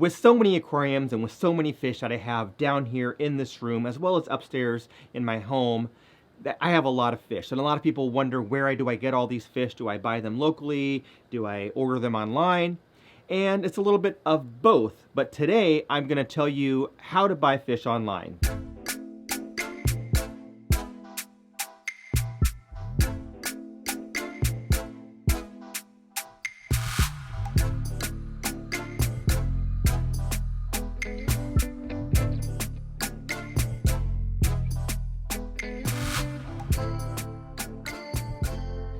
With so many aquariums and with so many fish that I have down here in this room, as well as upstairs in my home, that I have a lot of fish. And a lot of people wonder, where do I get all these fish? Do I buy them locally? Do I order them online? And it's a little bit of both. But today I'm going to tell you how to buy fish online.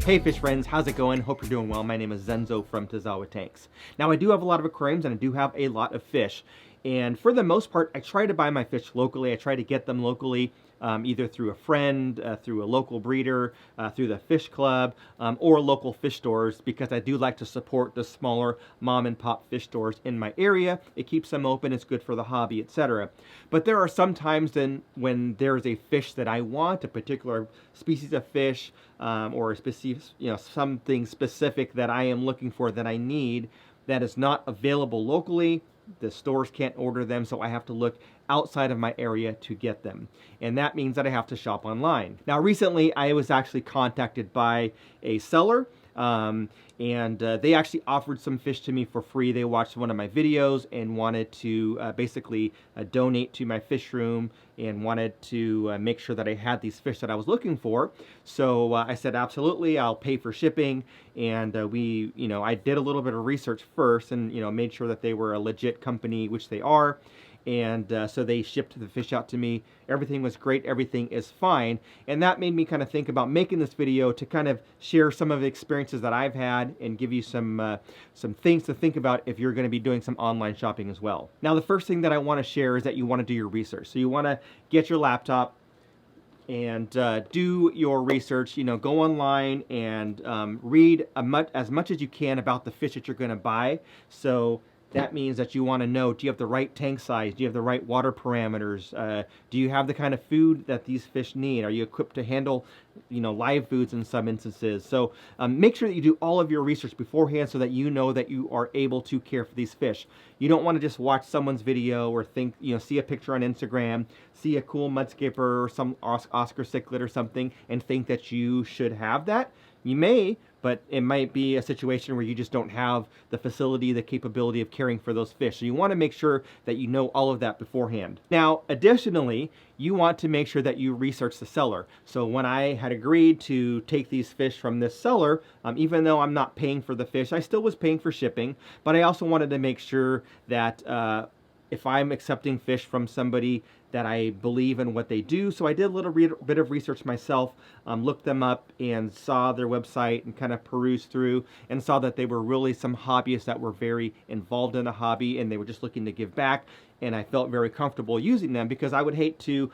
Hey fish friends, how's it going? Hope you're doing well. My name is Zenzo from Tazawa Tanks. Now I do have a lot of aquariums and I do have a lot of fish. And for the most part, I try to buy my fish locally. I try to get them locally, either through a friend, through a local breeder, through the fish club, or local fish stores, because I do like to support the smaller mom and pop fish stores in my area. It keeps them open, it's good for the hobby, etc. But there are some times then when there's a fish that I want, a particular species of fish, or a specific, something specific that I am looking for, that I need, that is not available locally. The stores can't order them, so I have to look outside of my area to get them. And that means that I have to shop online. Now, recently, I was actually contacted by a seller, and they actually offered some fish to me for free. They watched one of my videos and wanted to basically donate to my fish room, and wanted to make sure that I had these fish that I was looking for. So I said, absolutely, I'll pay for shipping. And I did a little bit of research first, and made sure that they were a legit company, which they are. And so they shipped the fish out to me. Everything was great. Everything is fine. And that made me kind of think about making this video to kind of share some of the experiences that I've had and give you some things to think about if you're going to be doing some online shopping as well. Now, the first thing that I want to share is that you want to do your research. So you want to get your laptop and do your research. Go online and read as much as you can about the fish that you're going to buy. So that means that you want to know, do you have the right tank size? Do you have the right water parameters? Do you have the kind of food that these fish need? Are you equipped to handle, live foods in some instances? So make sure that you do all of your research beforehand so that you know that you are able to care for these fish. You don't want to just watch someone's video or think, see a picture on Instagram, see a cool mudskipper or some Oscar cichlid or something, and think that you should have that. You may, but it might be a situation where you just don't have the facility, the capability of caring for those fish. So you want to make sure that you know all of that beforehand. Now, additionally, you want to make sure that you research the seller. So when I had agreed to take these fish from this seller, even though I'm not paying for the fish, I still was paying for shipping, but I also wanted to make sure that if I'm accepting fish from somebody, that I believe in what they do. So I did a little bit of research myself, looked them up and saw their website and kind of perused through and saw that they were really some hobbyists that were very involved in the hobby, and they were just looking to give back. And I felt very comfortable using them, because I would hate to,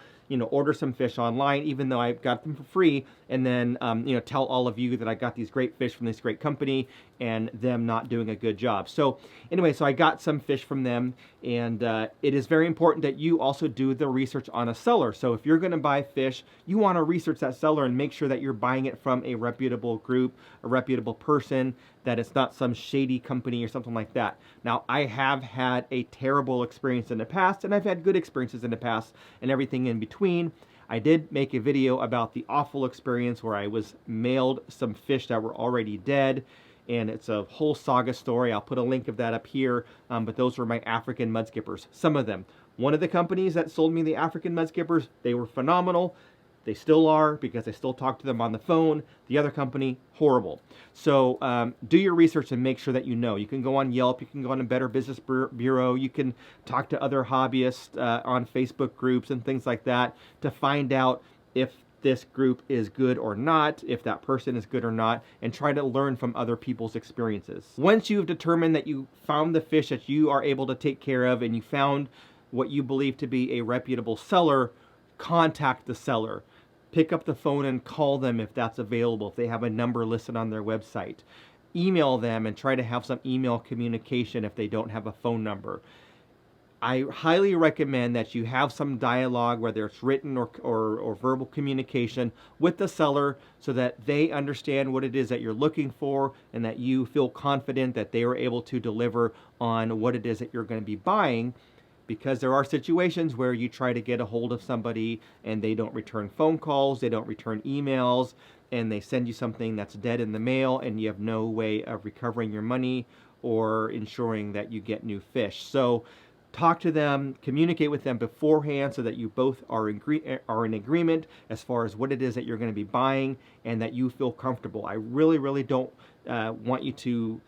order some fish online, even though I got them for free, and then, tell all of you that I got these great fish from this great company and them not doing a good job. So anyway, so I got some fish from them, and it is very important that you also do the research on a seller. So if you're going to buy fish, you want to research that seller and make sure that you're buying it from a reputable group, a reputable person, that it's not some shady company or something like that. Now, I have had a terrible experience in the past, and I've had good experiences in the past, and everything in between. I did make a video about the awful experience where I was mailed some fish that were already dead, and it's a whole saga story. I'll put a link of that up here, but those were my African mudskippers, some of them. One of the companies that sold me the African mudskippers, they were phenomenal. They still are, because I still talk to them on the phone. The other company, horrible. So do your research and make sure that you know. You can go on Yelp, you can go on a Better Business Bureau, you can talk to other hobbyists on Facebook groups and things like that to find out if this group is good or not, if that person is good or not, and try to learn from other people's experiences. Once you've determined that you found the fish that you are able to take care of, and you found what you believe to be a reputable seller, contact the seller. Pick up the phone and call them if that's available, if they have a number listed on their website. Email them and try to have some email communication if they don't have a phone number. I highly recommend that you have some dialogue, whether it's written or verbal communication with the seller, so that they understand what it is that you're looking for and that you feel confident that they are able to deliver on what it is that you're going to be buying. Because there are situations where you try to get a hold of somebody and they don't return phone calls, they don't return emails, and they send you something that's dead in the mail, and you have no way of recovering your money or ensuring that you get new fish. So talk to them, communicate with them beforehand so that you both are in agreement as far as what it is that you're going to be buying and that you feel comfortable. I really, really don't want you to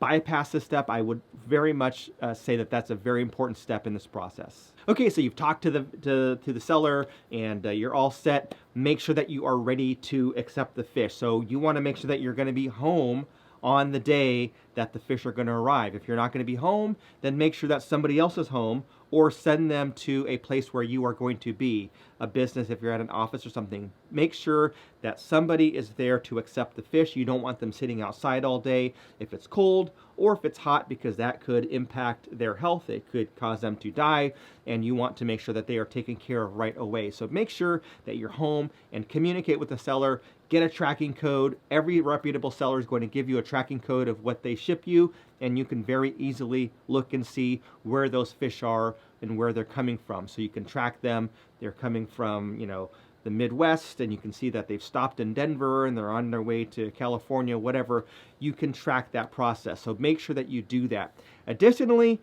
bypass this step. I would very much say that that's a very important step in this process. Okay, so you've talked to the seller and you're all set. Make sure that you are ready to accept the fish. So you want to make sure that you're going to be home on the day that the fish are going to arrive. If you're not going to be home, then make sure that somebody else is home, or send them to a place where you are going to be, a business if you're at an office or something. Make sure that somebody is there to accept the fish. You don't want them sitting outside all day if it's cold or if it's hot, because that could impact their health. It could cause them to die, and you want to make sure that they are taken care of right away. So make sure that you're home and communicate with the seller. Get a tracking code. Every reputable seller is going to give you a tracking code of what they ship you, and you can very easily look and see where those fish are and where they're coming from. So you can track them. They're coming from, the Midwest, and you can see that they've stopped in Denver and they're on their way to California, whatever. You can track that process. So make sure that you do that. Additionally,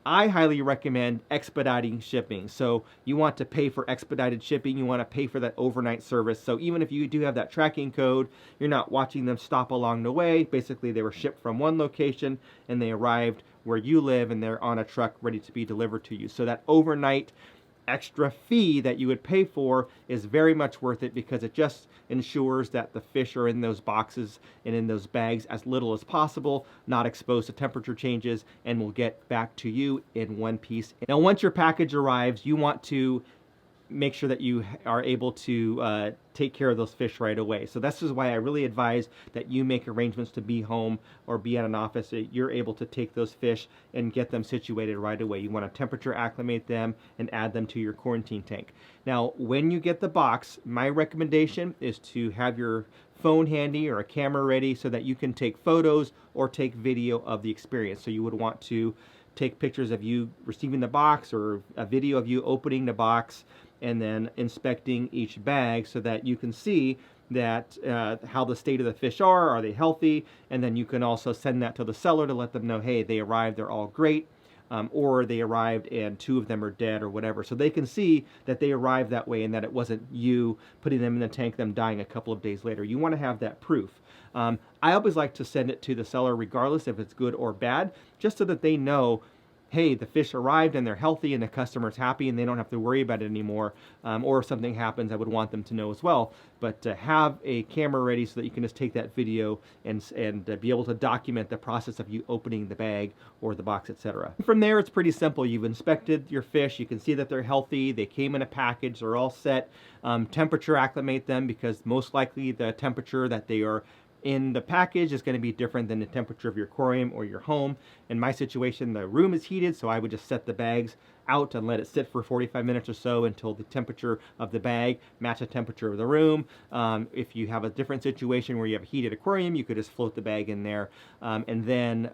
I highly recommend expediting shipping. So you want to pay for expedited shipping. You want to pay for that overnight service. So even if you do have that tracking code, you're not watching them stop along the way. Basically, they were shipped from one location and they arrived where you live, and they're on a truck ready to be delivered to you. So that overnight extra fee that you would pay for is very much worth it, because it just ensures that the fish are in those boxes and in those bags as little as possible, not exposed to temperature changes, and will get back to you in one piece. Now, once your package arrives, you want to make sure that you are able to take care of those fish right away. So this is why I really advise that you make arrangements to be home or be at an office that you're able to take those fish and get them situated right away. You want to temperature acclimate them and add them to your quarantine tank. Now, when you get the box, my recommendation is to have your phone handy or a camera ready so that you can take photos or take video of the experience. So you would want to take pictures of you receiving the box, or a video of you opening the box and then inspecting each bag so that you can see that how the state of the fish are they healthy, and then you can also send that to the seller to let them know, hey, they arrived, they're all great, or they arrived and 2 of them are dead or whatever. So they can see that they arrived that way and that it wasn't you putting them in the tank, them dying a couple of days later. You want to have that proof. I always like to send it to the seller regardless if it's good or bad, just so that they know, hey, the fish arrived and they're healthy and the customer's happy and they don't have to worry about it anymore. Or if something happens, I would want them to know as well. But have a camera ready so that you can just take that video and be able to document the process of you opening the bag or the box, etc. From there, it's pretty simple. You've inspected your fish. You can see that they're healthy. They came in a package. They're all set. Temperature acclimate them, because most likely the temperature that they are in the package is going to be different than the temperature of your aquarium or your home. In my situation, the room is heated, so I would just set the bags out and let it sit for 45 minutes or so until the temperature of the bag match the temperature of the room. If you have a different situation where you have a heated aquarium, you could just float the bag in there and then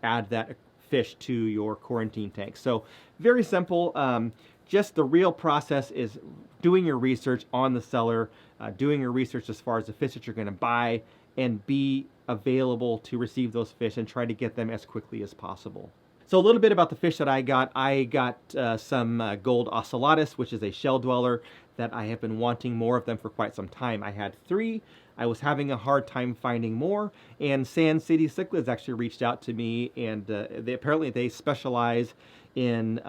add that fish to your quarantine tank. So very simple. Just the real process is doing your research on the seller, doing your research as far as the fish that you're going to buy, and be available to receive those fish and try to get them as quickly as possible. So a little bit about the fish that I got. I got some gold ocellatus, which is a shell dweller that I have been wanting more of them for quite some time. I had 3. I was having a hard time finding more, and Sand City Cichlids actually reached out to me, and they specialize in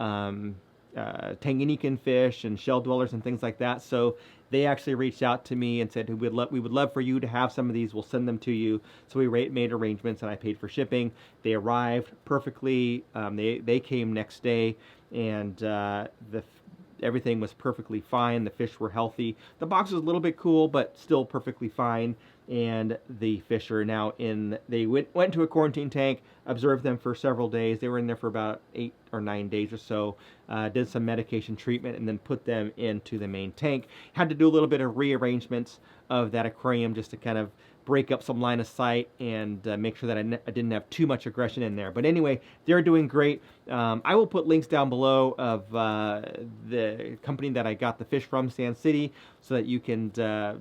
Tanganyikan fish and shell dwellers and things like that. So they actually reached out to me and said, we would love for you to have some of these. We'll send them to you. So we made arrangements, and I paid for shipping. They arrived perfectly. They came next day, and everything was perfectly fine. The fish were healthy. The box was a little bit cool, but still perfectly fine. and the fish are now in, they went to a quarantine tank, observed them for several days. They were in there for about 8 or 9 days or so, did some medication treatment, and then put them into the main tank. Had to do a little bit of rearrangements of that aquarium just to kind of break up some line of sight and make sure that I didn't have too much aggression in there. But anyway, they're doing great. I will put links down below of the company that I got the fish from, Sand City, so that you can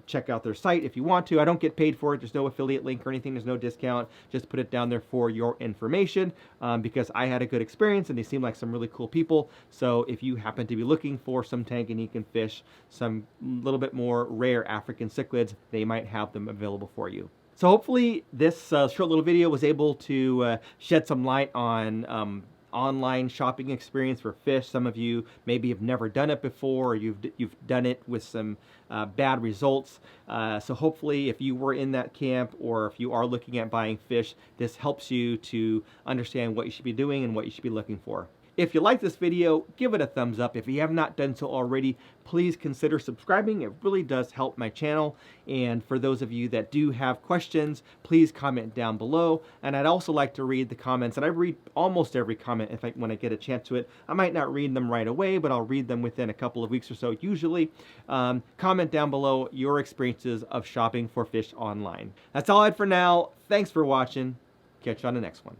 check out their site if you want to. I don't get paid for it. There's no affiliate link or anything. There's no discount. Just put it down there for your information because I had a good experience and they seem like some really cool people. So if you happen to be looking for some Tanganyikan fish, some little bit more rare African cichlids, they might have them available for you. So hopefully this short little video was able to shed some light on online shopping experience for fish. Some of you maybe have never done it before, or you've done it with some bad results. So hopefully if you were in that camp, or if you are looking at buying fish, this helps you to understand what you should be doing and what you should be looking for. If you like this video, give it a thumbs up. If you have not done so already, please consider subscribing. It really does help my channel. And for those of you that do have questions, please comment down below. And I'd also like to read the comments. And I read almost every comment when I get a chance to it. I might not read them right away, but I'll read them within a couple of weeks or so usually. Comment down below your experiences of shopping for fish online. That's all I had for now. Thanks for watching. Catch you on the next one.